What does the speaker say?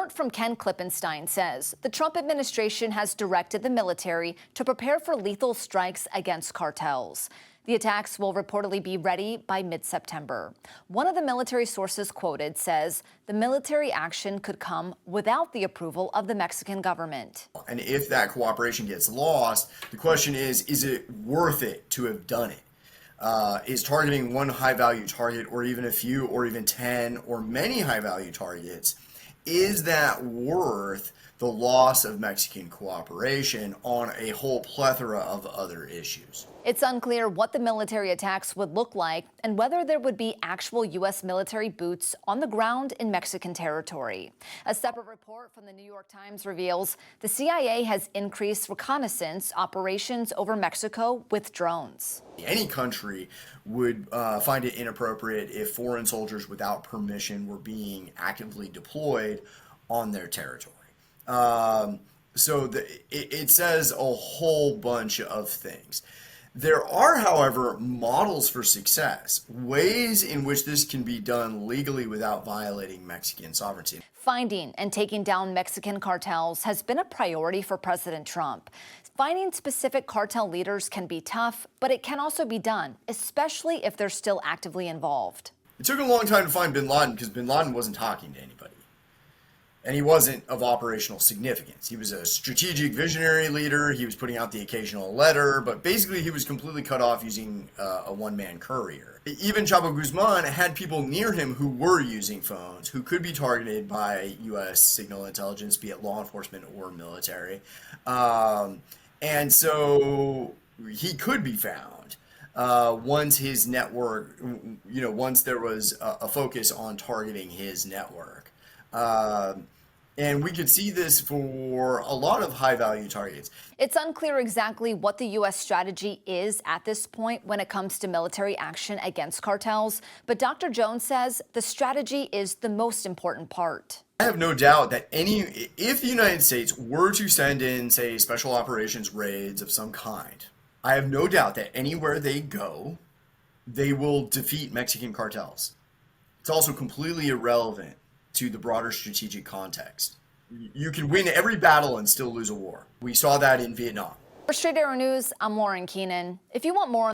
report from Ken Klippenstein says the Trump administration has directed the military to prepare for lethal strikes against cartels. The attacks will reportedly be ready by mid-September. One of the military sources quoted says the military action could come without the approval of the Mexican government. And if that cooperation gets lost, the question is it worth it to have done it? Is targeting one high-value target, or even a few, or even 10, or many high-value targets, is that worth the loss of Mexican cooperation on a whole plethora of other issues? It's unclear what the military attacks would look like and whether there would be actual U.S. military boots on the ground in Mexican territory. A separate report from the New York Times reveals the CIA has increased reconnaissance operations over Mexico with drones. Any country would find it inappropriate if foreign soldiers without permission were being actively deployed on their territory. It says a whole bunch of things. There are, however, models for success, ways in which this can be done legally without violating Mexican sovereignty. Finding and taking down Mexican cartels has been a priority for President Trump. Finding specific cartel leaders can be tough, but it can also be done, especially if they're still actively involved. It took a long time to find bin Laden because bin Laden wasn't talking to anybody. And he wasn't of operational significance. He was a strategic visionary leader. He was putting out the occasional letter, but basically he was completely cut off using a one-man courier. Even Chapo Guzman had people near him who were using phones, who could be targeted by U.S. signal intelligence, be it law enforcement or military. And so he could be found once his network, once there was a focus on targeting his network. And we could see this for a lot of high-value targets. It's unclear exactly what the U.S. strategy is at this point when it comes to military action against cartels, but Dr. Jones says the strategy is the most important part. I have no doubt that if the United States were to send in, say, special operations raids of some kind, I have no doubt that anywhere they go, they will defeat Mexican cartels. It's also completely irrelevant to the broader strategic context. You can win every battle and still lose a war. We saw that in Vietnam. For Straight Arrow News, I'm Lauren Keenan. If you want more